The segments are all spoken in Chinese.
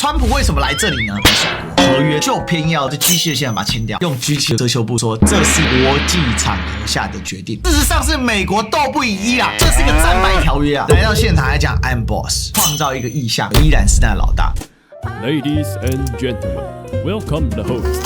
川普为什么来这里呢？合约就偏要在 G7 的现场把它签掉，用 G7 的遮羞布说这是国际场合下的决定。事实上是美国斗不赢伊朗，这是一个战败条约啊！来到现场来讲 I'm boss， 创造一个意象，依然是那老大。Ladies and gentlemen, welcome the host.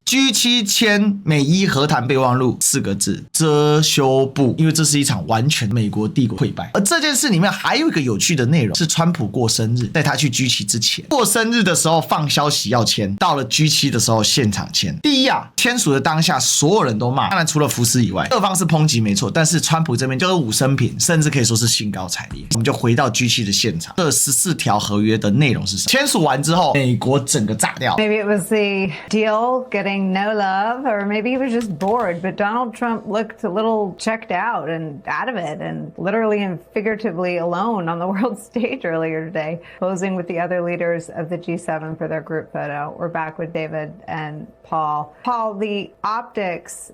G7 签美伊和谈备忘录4个字，遮羞布，因为这是一场完全美国帝国溃败。而这件事里面还有一个有趣的内容，是川普过生日，在他去 G7 之前，过生日的时候放消息要签，到了 G7 的时候现场签。第一啊，签署的当下所有人都骂，当然除了福斯以外，各方是抨击没错，但是川普这边就是武生平，甚至可以说是兴高采烈。我们就回到 G7 的现场，这14条合约的内容是什么？签署完之后，美国整个炸掉。 Maybe it was the deal getting no love, or maybe he was just bored, but Donald Trump looked a little checked out and out of it, and literally and figuratively alone on the world stage earlier today, posing with the other leaders of the G7 for their group photo. We're back with David and Paul. Paul, the optics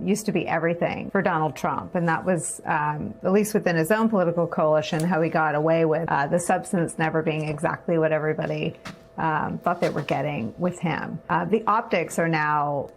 used to be everything for Donald Trump, and that was, at least within his own political coalition, how he got away with the substance never being exactly what everybody thought they were getting with him. The optics are now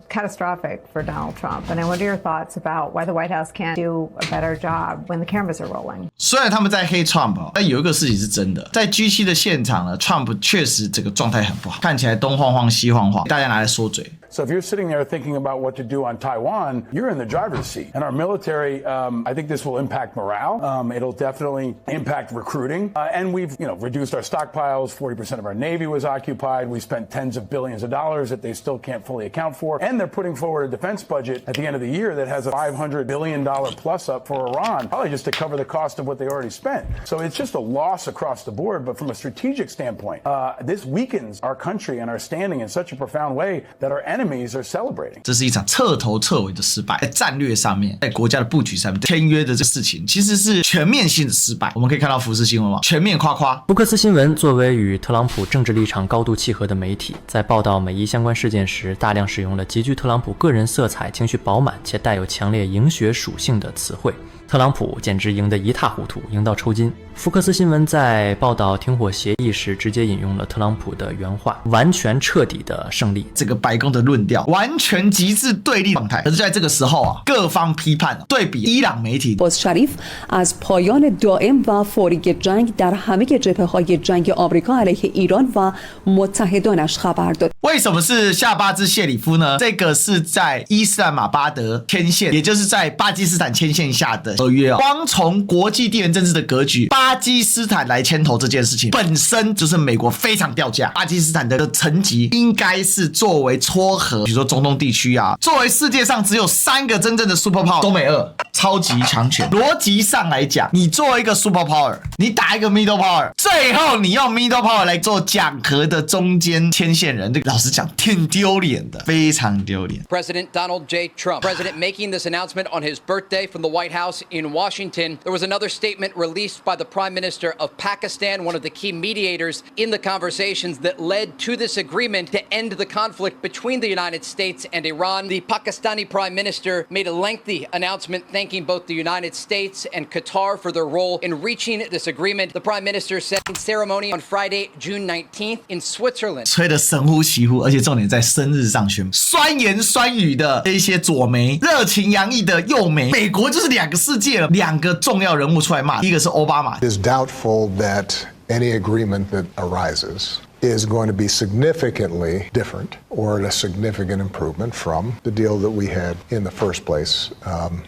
catastrophic for Donald Trump, and I wonder your thoughts about why the White House can't do a better job when the cameras are rolling. 虽然他们在黑 Trump， 但有一个事情是真的，在 G7 的现场呢 ，Trump 确实这个状态很不好，看起来东晃晃西晃晃，大家拿来说嘴。So if you're sitting there thinking about what to do on Taiwan, you're in the driver's seat. And our military, I think this will impact morale. It'll definitely impact recruiting. And we've, reduced our stockpiles. 40% of our Navy was occupied. We spent tens of billions of dollars that they still can't fully account for. And they're putting forward a defense budget at the end of the year that has a $500 billion plus up for Iran, probably just to cover the cost of what they already spent. So it's just a loss across the board. But from a strategic standpoint, this weakens our country and our standing in such a profound way that our enemies are celebrating. 这是一场彻头彻尾的失败，在战略上面，在国家的布局上面，签约的这事情其实是全面性的失败。我们可以看到福斯新闻网全面夸夸。福克斯新闻作为与特朗普政治立场高度契合的媒体，在报道美伊相关事件时，大量使用了极具特朗普个人色彩、情绪饱满且带有强烈赢学属性的词汇。特朗普简直赢得一塌糊涂，赢到抽筋。福克斯新闻在报道停火协议时，直接引用了特朗普的原话：完全彻底的胜利。这个白宫的论调完全极致对立状态。可是在这个时候啊，各方批判对比伊朗媒体。باز شریف از پایان دائم و فوری جنگ در همه جبهه‌های جنگ آمریکا علیه ایران و متحدانش خبر داد。为什么是夏巴兹谢里夫呢？这个是在伊斯兰马巴德牵线，也就是在巴基斯坦牵线下的合约哦。光从国际地缘政治的格局，巴基斯坦来牵头这件事情本身就是美国非常掉价。巴基斯坦的层级应该是作为撮合，比如说中东地区啊，作为世界上只有3个真正的 super power， 中美俄超级强权。逻辑上来讲，你作为一个 super power， 你打一个 middle power， 最后你用 middle power 来做讲和的中间牵线人，这个老实讲挺丢脸的，非常丢脸。 President Donald J. Trump, President making this announcement on his birthday from the White House in Washington. There was another statement released by the Prime Minister of Pakistan, one of the key mediators in the conversations that led to this agreement to end the conflict between the United States and Iran. The Pakistani Prime Minister made a lengthy announcement thanking both the United States and Qatar for their role in reaching this agreement. The Prime Minister said in ceremony on Friday, June 19th in Switzerland. 吹得神乎其乎，而且重点在生日上宣布，酸言酸语的这一些左媒，热情洋溢的右媒，美国就是2个世界了，2个重要人物出来骂，第一个是奥巴马。It is doubtful that any agreement that arises is going to be significantly different or a significant improvement from the deal that we had in the first place.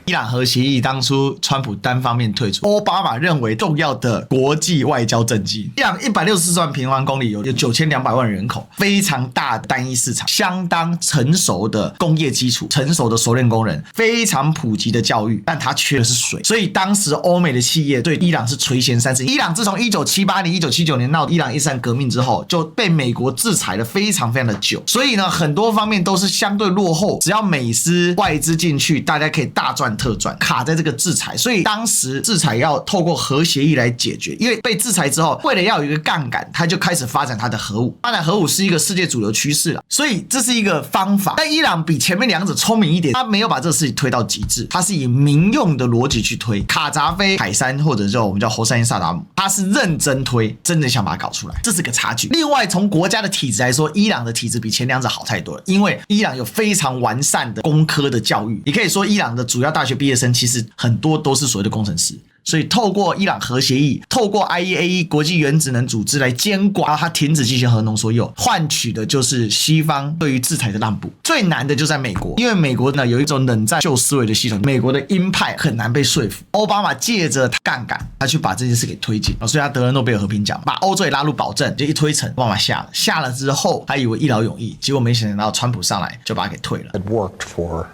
伊朗核协议当初川普单方面退出，奥巴马认为重要的国际外交政绩。伊朗164万平方公里有9200万人口，非常大的单一市场，相当成熟的工业基础，成熟的熟练工人，非常普及的教育，但它缺的是水。所以当时欧美的企业对伊朗是垂涎三尺。伊朗自从1978年、1979年闹伊朗伊斯兰革命之后，就又被美国制裁了非常非常的久，所以呢，很多方面都是相对落后。只要美资外资进去，大家可以大赚特赚，卡在这个制裁。所以当时制裁要透过核协议来解决，因为被制裁之后，为了要有一个杠杆，他就开始发展他的核武。发展核武是一个世界主流趋势了，所以这是一个方法。但伊朗比前面两者聪明一点，他没有把这个事情推到极致，他是以民用的逻辑去推。卡扎菲、海山或者叫我们叫侯赛因萨达姆，他是认真推，真的想把它搞出来，这是个差距。另外，从国家的体制来说，伊朗的体制比前两者好太多了，因为伊朗有非常完善的工科的教育，你可以说伊朗的主要大学毕业生其实很多都是所谓的工程师。所以透过伊朗核协议，透过 IAEA 国际原子能组织来监管，然后它停止进行核浓缩铀，换取的就是西方对于制裁的让步。最难的就在美国，因为美国呢有一种冷战旧思维的系统，美国的鹰派很难被说服。奥巴马借着杠杆，他去把这件事给推进，所以他得了诺贝尔和平奖，把欧洲也拉入保证，就一推成，奥巴马下了之后，他以为一劳永逸，结果没想到川普上来就把他给退了。It worked for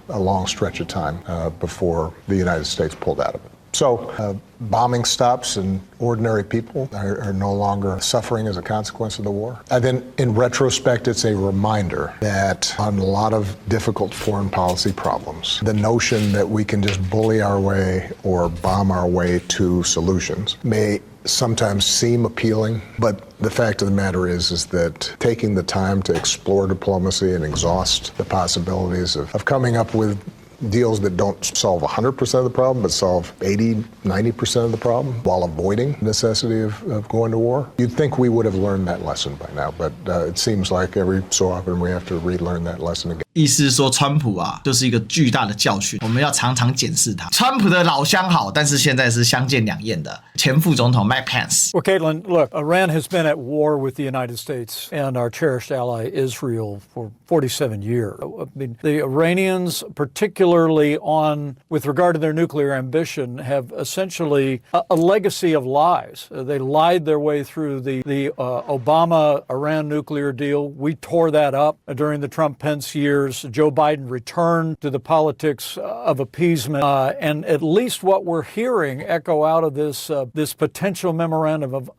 a long stretch of time before the United States pulled out of it. So bombing stops and ordinary people are no longer suffering as a consequence of the war. And then in retrospect, it's a reminder that on a lot of difficult foreign policy problems, the notion that we can just bully our way or bomb our way to solutions may sometimes seem appealing, but the fact of the matter is that taking the time to explore diplomacy and exhaust the possibilities of coming up with deals that don't solve 100% of the problem, but solve 80, 90% of the problem while avoiding the necessity of going to war. You'd think we would have learned that lesson by now, but it seems like every so often we have to relearn that lesson again. 意思是说，川普啊，就是一个巨大的教训，我们要常常检视他。川普的老相好，但是现在是相见两厌的前副总统 Mike Pence。Well, Caitlin, look, Iran has been at war with the United States and our cherished ally Israel for 47 years. I mean, the Iranians, particularly with regard to their nuclear ambition, have essentially a legacy of lies. They lied their way through the Obama-Iran nuclear deal. We tore that up during the Trump-Pence years. Joe Biden returned to the politics of appeasement, and at least what we're hearing echo out of this potential memorandum of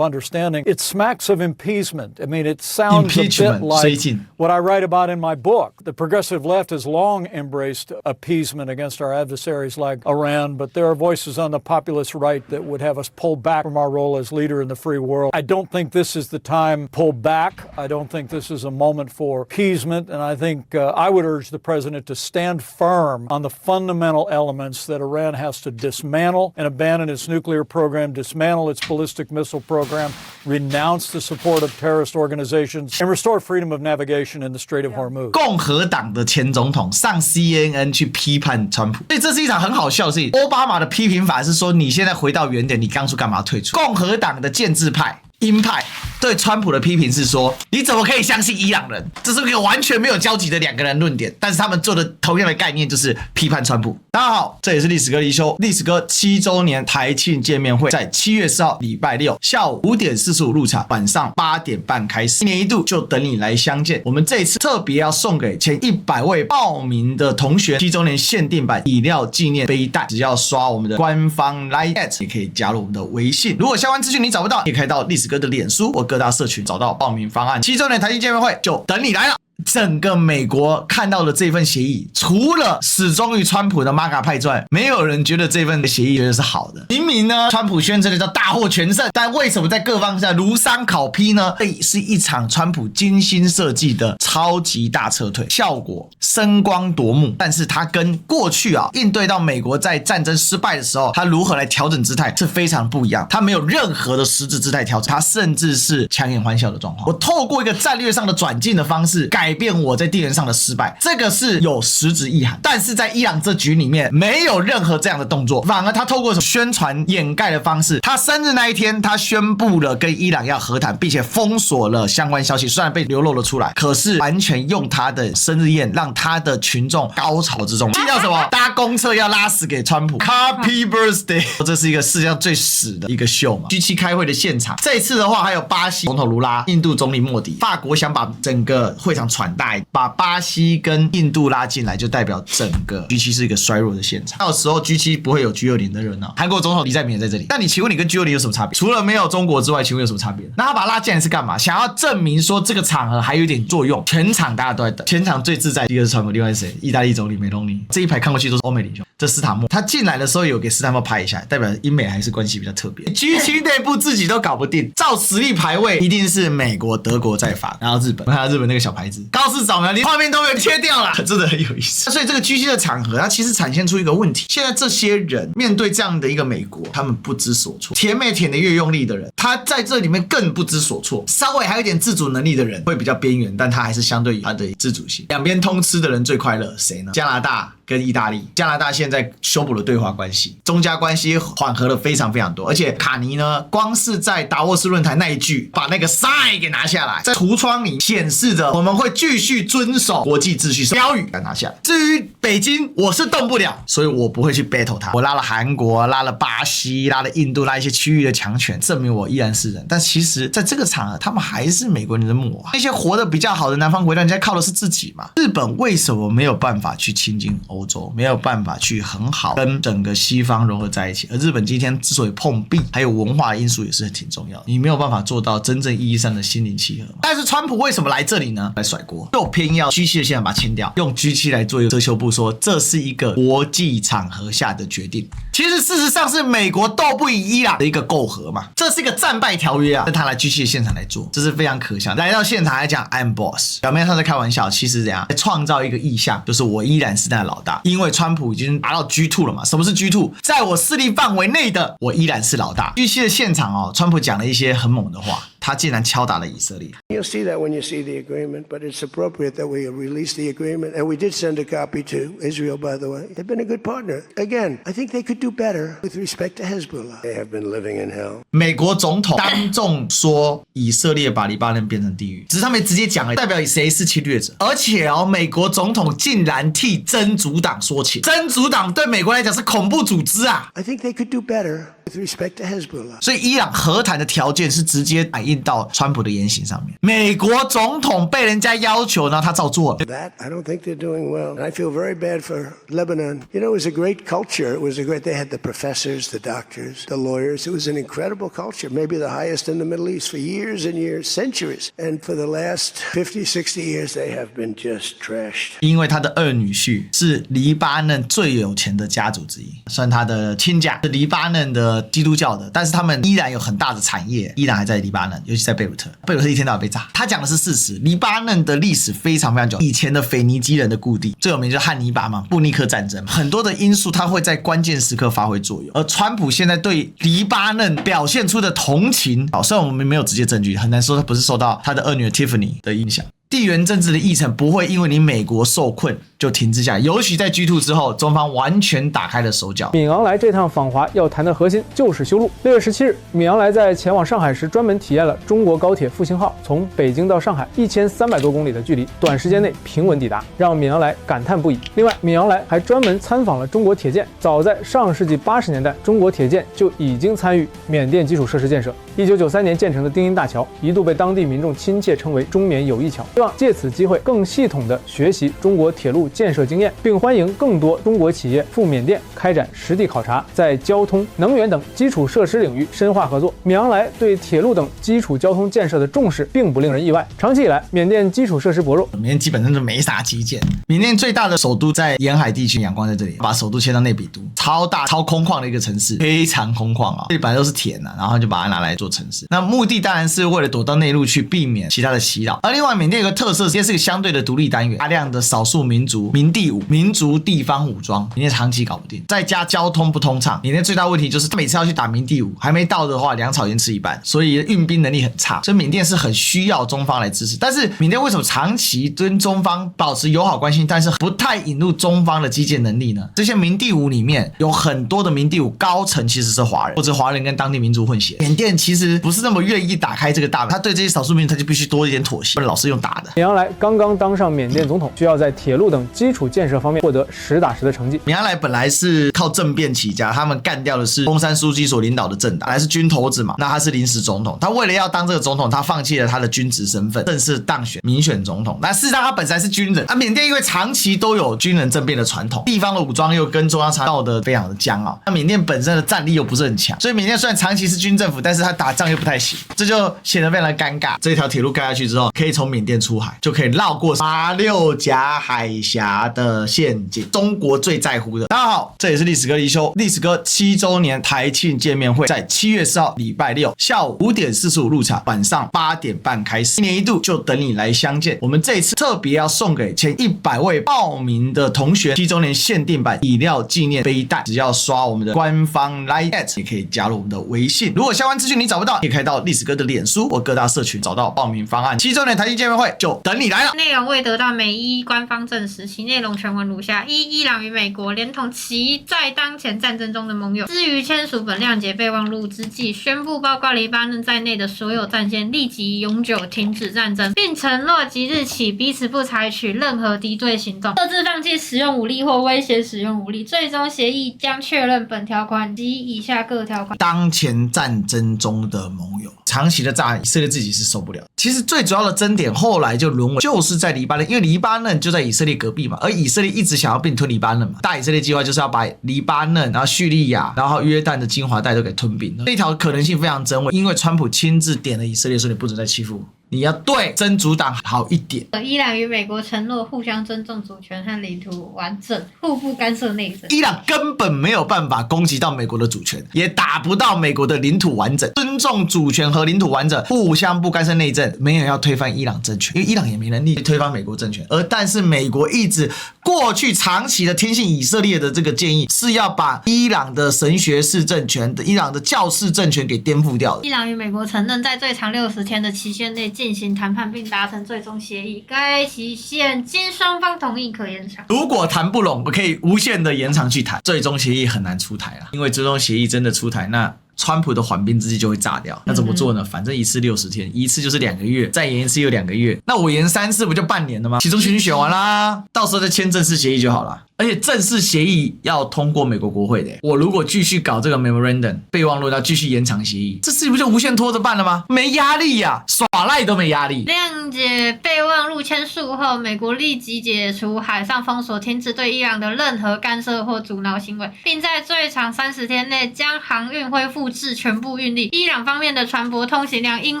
understanding. It smacks of appeasement. I mean, it sounds a bit like what I write about in my book. The progressive left has long embraced appeasement against our adversaries like Iran, but there are voices on the populist right that would have us pull back from our role as leader in the free world. I don't think this is the time to pull back. I don't think this is a moment for appeasement. And I think I would urge the president to stand firm on the fundamental elements that Iran has to dismantle and abandon its nuclear program, dismantle its ballistic missile program, renounce the support of terrorist organizations, and restore freedom of navigation in the Strait of Hormuz. 共和党的前总统上 CNN 去批判川普，所以这是一场很好笑的事情。奥巴马的批评法是说，你现在回到原点，你当初干嘛退出？共和党的建制派鹰派对川普的批评是说，你怎么可以相信伊朗人？这是一个完全没有交集的两个人论点，但是他们做的同样的概念就是批判川普。大家好，这也是历史哥离休，历史哥7周年台庆见面会在7月4号礼拜六下午5点45入场，晚上8点半开始，一年一度就等你来相见。我们这一次特别要送给前100位报名的同学7周年限定版饮料纪念背带，只要刷我们的官方 Line@ 也可以加入我们的微信。如果相关资讯你找不到，也可以到历史哥的脸书或各大社群找到报名方案。7周年台庆见面会就等你来了。整个美国看到了这份协议，除了始终于川普的 MAGA 派之外，没有人觉得这份协议觉得是好的。明明呢，川普宣称的叫大获全胜，但为什么在各方下如山考坯呢？这是一场川普精心设计的超级大撤退，效果声光夺目。但是他跟过去应对到美国在战争失败的时候，他如何来调整姿态是非常不一样。他没有任何的实质姿态调整，他甚至是强颜欢笑的状况。我透过一个战略上的转进的方式改变我在地缘上的失败，这个是有实质意涵。但是在伊朗这局里面没有任何这样的动作，反而他透过宣传掩盖的方式，他生日那一天他宣布了跟伊朗要和谈，并且封锁了相关消息，虽然被流露了出来，可是完全用他的生日宴让他的群众高潮之中。记到什么？搭公车要拉屎给川普 Happy Birthday， 这是一个世界上最屎的一个秀嘛。G7 开会的现场，这一次的话还有巴西总统卢拉、印度总理莫迪，法国想把整个会场喘大一点，把巴西跟印度拉进来，就代表整个 G7 是一个衰弱的现场。到时候 G7 不会有 G20 的热闹。韩国总统李在明也在这里，那你请问你跟 G20 有什么差别？除了没有中国之外，请问有什么差别？那他把他拉进来是干嘛？想要证明说这个场合还有点作用。全场大家都在等，全场最自在，一个是川普，另外是谁？意大利总理梅隆尼。这一排看过去都是欧美领袖。这斯坦莫他进来的时候有给斯坦莫拍一下，代表英美还是关系比较特别。G7 内部自己都搞不定，照实力排位一定是美国、德国在法，然后日本。我看到日本那个小牌子高市早苗，连画面都没有切掉了，真的很有意思。所以这个 G7 的场合，它其实展现出一个问题：现在这些人面对这样的一个美国，他们不知所措。舔美舔的越用力的人，他在这里面更不知所措。稍微还有点自主能力的人会比较边缘，但他还是相对于他的自主性。两边通吃的人最快乐，谁呢？加拿大跟意大利。加拿大现在修补了对华关系，中加关系缓和了非常非常多。而且卡尼呢，光是在达沃斯论坛那一句把那个 sign 给拿下来，在橱窗里显示着我们会继续遵守国际秩序标语拿下来。至于北京，我是动不了，所以我不会去 battle 他。我拉了韩国，拉了巴西，拉了印度，拉一些区域的强权，证明我依然是人。但其实在这个场合，他们还是美国人的母啊。那些活得比较好的南方国家，人家靠的是自己嘛。日本为什么没有办法去亲近欧洲，没有办法去很好跟整个西方融合在一起？而日本今天之所以碰壁，还有文化因素也是挺重要的。你没有办法做到真正意义上的心灵契合嘛。但是川普为什么来这里呢？来甩锅，又偏要 G7 的现在把它签掉，用 G7 来做一个遮羞布，说这是一个国际场合下的决定。其实事实上是美国斗不赢伊朗的一个媾和嘛，这是一个战败条约啊，但他来 G7 的现场来做，这是非常可笑。来到现场来讲 I'm boss， 表面上在开玩笑，其实怎样创造一个意象，就是我依然是那老大，因为川普已经达到 G2 了嘛。什么是 G2？ 在我势力范围内的，我依然是老大。G7 的现场哦，川普讲了一些很猛的话，他竟然敲打了以色列。You'll see that when you see the agreement, but it's appropriate that we release the agreement, and we did send a copy to Israel, by the way. They've been a good partner. Again, I think they could do better with respect to Hezbollah. They have been living in hell. 美国总统当众说以色列把黎巴嫩变成地狱，只是他们直接讲了，代表谁是侵略者。而且哦，美国总统竟然替真主党说情，真主党对美国来讲是恐怖组织啊。I think they could do better with respect to Hezbollah. 所以伊朗和谈的条件是直接反映到川普的言行上面。美国总统被人家要求，然后他照做了。That I don't think they're doing well. And I feel very bad for Lebanon. You know, it was a great culture. It was a great. They had the professors, the doctors, the lawyers. It was an incredible culture, maybe the highest in the Middle East for years and years, centuries. And for the last 50, 60 years, they have been just trashed. 因为他的二女婿是黎巴嫩最有钱的家族之一，算他的亲家，是黎巴嫩的基督教的，但是他们依然有很大的产业，依然还在黎巴嫩，尤其在贝鲁特。贝鲁特一天到晚被炸。他讲的是事实，黎巴嫩的历史非常非常久，以前的腓尼基人的故地，最有名就是汉尼拔嘛，布尼克战争，很多的因素它会在关键时刻发挥作用。而川普现在对黎巴嫩表现出的同情，虽然我们没有直接证据，很难说他不是受到他的二女儿 Tiffany 的影响。地缘政治的议程不会因为你美国受困就停滞下来，尤其在 G2 之后，中方完全打开了手脚。敏昂莱这趟访华要谈的核心就是修路。6月17日，敏昂莱在前往上海时专门体验了中国高铁复兴号从北京到上海1300多公里的距离，短时间内平稳抵达，让敏昂莱感叹不已。另外，敏昂莱还专门参访了中国铁建。早在上世纪80年代，中国铁建就已经参与缅甸基础设施建设。1993年建成的丁英大桥一度被当地民众亲切称为中缅友谊桥。希望借此机会更系统地学习中国铁路建设经验，并欢迎更多中国企业赴缅甸开展实地考察，在交通、能源等基础设施领域深化合作。敏昂莱对铁路等基础交通建设的重视并不令人意外。长期以来，缅甸基础设施薄弱，缅甸基本上就没啥基建。缅甸最大的首都在沿海地区，仰光在这里，把首都迁到内比都，超大超空旷的一个城市，非常空旷啊，这里本来都是田啊，然后就把它拿来做城市。那目的当然是为了躲到内陆去，避免其他的袭扰。而另外，缅甸有个特色，这是个相对的独立单元，大量的少数民族民地武、民族地方武装，缅甸长期搞不定，再加交通不通畅。缅甸最大问题就是每次要去打民地武，还没到的话，粮草已经吃一半，所以运兵能力很差。所以缅甸是很需要中方来支持。但是缅甸为什么长期跟中方保持友好关系，但是不太引入中方的基建能力呢？这些民地武里面有很多的民地武高层其实是华人，或者华人跟当地民族混血。缅甸其实不是那么愿意打开这个大门，他对这些少数民族他就必须多一点妥协，不然老是用打的。米昂莱刚刚当上缅甸总统，需要在铁路等基础建设方面获得实打实的成绩。米昂莱本来是靠政变起家，他们干掉的是翁山书记所领导的政党，本来是军头子嘛，那他是临时总统，他为了要当这个总统，他放弃了他的军职身份，正式当选民选总统。那事实上他本身是军人，缅甸因为长期都有军人政变的传统，地方的武装又跟中央常闹得非常的僵啊，那缅甸本身的战力又不是很强，所以缅甸虽然长期是军政府，但是他打仗又不太行，这就显得非常的尴尬。这条铁路盖下去之后，可以从缅甸出海，就可以绕过马六甲海峡的陷阱，中国最在乎的。大家好，这也是历史哥离休，历史哥7周年台庆见面会在7月4号礼拜六下午5点45入场，晚上8点半开始，一年一度就等你来相见。我们这一次特别要送给前100位报名的同学7周年限定版饮料纪念背带，只要刷我们的官方 Line@ 也可以加入我们的微信。如果相关资讯你找不到，也可以到历史哥的脸书或各大社群找到报名方案。7周年台庆见面会就等你来了。内容未得到美伊官方证实，其内容全文如下：一、伊朗与美国连同其在当前战争中的盟友，至于签署本谅解备忘录之际，宣布包括黎巴嫩在内的所有战线立即永久停止战争，并承诺即日起彼此不采取任何敌对行动，各自放弃使用武力或威胁使用武力。最终协议将确认本条款及以下各条款。当前战争中的盟友，长期的炸以色列自己是受不了。其实最主要的争点后来就沦为就是在黎巴嫩，因为黎巴嫩就在以色列隔壁嘛，而以色列一直想要并吞黎巴嫩嘛，大以色列计划就是要把黎巴嫩，然后叙利亚，然后约旦的精华带都给吞并。这条可能性非常真伪，因为川普亲自点了以色列说你不准再欺负我，你要对真主党好一点。伊朗与美国承诺互相尊重主权和领土完整，互不干涉内政。伊朗根本没有办法攻击到美国的主权，也打不到美国的领土完整。尊重主权和领土完整，互相不干涉内政，没有要推翻伊朗政权，因为伊朗也没能力推翻美国政权。但是美国一直过去长期的听信以色列的这个建议，是要把伊朗的神学式政权、伊朗的教士政权给颠覆掉的。伊朗与美国承认在最长60天的期限内进行谈判并达成最终协议，该期限经双方同意可延长。如果谈不拢，我可以无限的延长去谈，最终协议很难出台了，因为最终协议真的出台，那川普的缓兵之计就会炸掉。那怎么做呢？反正一次60天，一次就是2个月，再延一次又2个月，那我延3次不就半年了吗？其中选举选完啦，到时候再签正式协议就好了。而且正式协议要通过美国国会的，我如果继续搞这个 memorandum 备忘录，要继续延长协议，这事情不就无限拖着办了吗？没压力呀，耍赖都没压力。谅解备忘录签署后，美国立即解除海上封锁，停止对伊朗的任何干涉或阻挠行为，并在最长30天内将航运恢复至全部运力。伊朗方面的船舶通行量应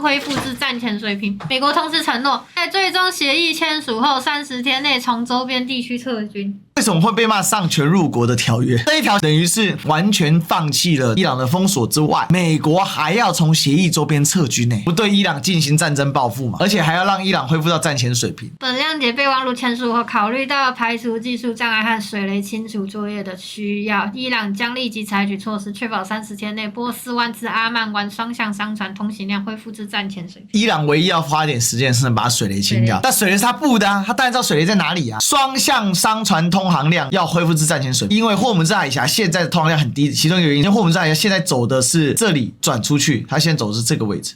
恢复至战前水平。美国同时承诺，在最终协议签署后30天内从周边地区撤军。为什么会被骂上权入国的条约？这一条等于是完全放弃了伊朗的封锁之外，美国还要从协议周边撤军不对伊朗进行战争报复嘛，而且还要让伊朗恢复到战前水平。本谅解备忘录签署后，考虑到排除技术障碍和水雷清除作业的需要，伊朗将立即采取措施，确保30天内波斯湾至阿曼湾双向商船通行量恢复至战前水平。伊朗唯一要花一点时间是把水雷清掉，但水雷是他布的啊，他当然知道水雷在哪里啊。双向商船通航量要恢复至战前水平，因为霍姆兹海峡现在的通航量很低，其中有原因，霍姆兹海峡现在走的是这里转出去，他现在走的是这个位置。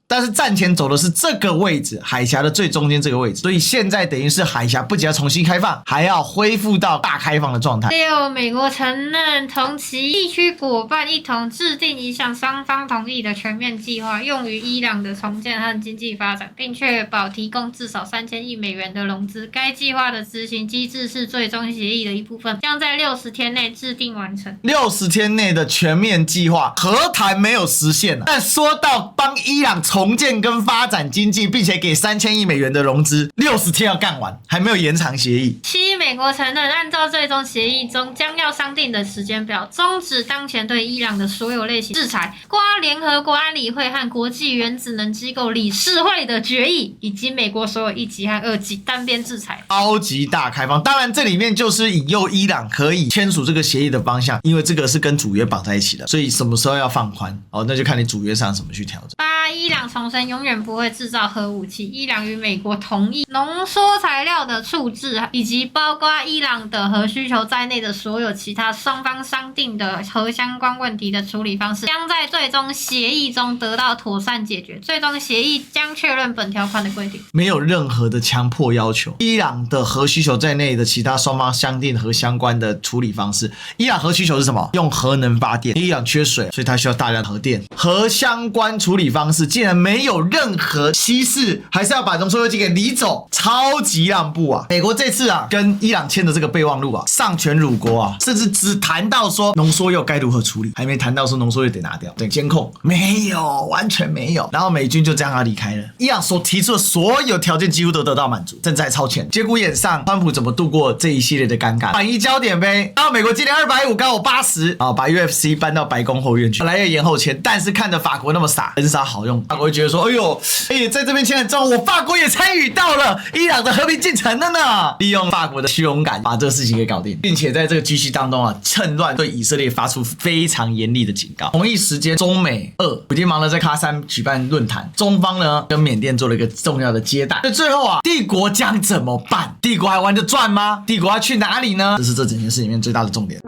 但是战前走的是这个位置，海峡的最中间这个位置，所以现在等于是海峡不仅要重新开放，还要恢复到大开放的状态。6. 美国承认同其地区伙伴一同制定一项双方同意的全面计划，用于伊朗的重建和经济发展，并确保提供至少3000亿美元的融资。该计划的执行机制是最终协议的一部分，将在60天内制定完成。60天内的全面计划和谈没有实现但说到帮伊朗重建跟发展经济，并且给3000亿美元的融资，60天要干完，还没有延长协议。7. 美国承认按照最终协议中将要商定的时间表，终止当前对伊朗的所有类型制裁，括联合国安理会和国际原子能机构理事会的决议，以及美国所有1级和2级单边制裁。超级大开放，当然这里面就是引诱伊朗可以签署这个协议的方向，因为这个是跟主约绑在一起的，所以什么时候要放宽那就看你主约上怎么去调整。8. 伊伊朗重申永远不会制造核武器。伊朗与美国同意浓缩材料的处置，以及包括伊朗的核需求在内的所有其他双方商定的核相关问题的处理方式，将在最终协议中得到妥善解决。最终协议将确认本条款的规定，没有任何的强迫要求。伊朗的核需求在内的其他双方商定和相关的处理方式。伊朗核需求是什么？用核能发电。伊朗缺水，所以它需要大量核电。核相关处理方式竟然没有任何稀释，还是要把浓缩铀金给理走，超级让步啊！美国这次啊跟伊朗签的这个备忘录啊，丧权辱国啊，甚至只谈到说浓缩铀该如何处理，还没谈到说浓缩铀得拿掉，对，监控没有，完全没有。然后美军就这样要离开了。伊朗所提出的所有条件几乎都得到满足，甚至还超前。节骨眼上，川普怎么度过这一系列的尴尬？转移焦点呗。然后美国今年250高我80，啊，把 UFC 搬到白宫后院去，本来要延后签，但是看着法国那么傻，很傻好用，法国会觉得说，哎呦，在这边签很重，我法国也参与到了伊朗的和平进程了呢。利用法国的虚荣感，把这个事情给搞定，并且在这个局势当中啊，趁乱对以色列发出非常严厉的警告。同一时间，中美俄已经忙着在喀山举办论坛，中方呢跟缅甸做了一个重要的接待。那最后啊，帝国将怎么办？帝国还玩得转吗？帝国要去哪里呢？这是这整件事里面最大的重点。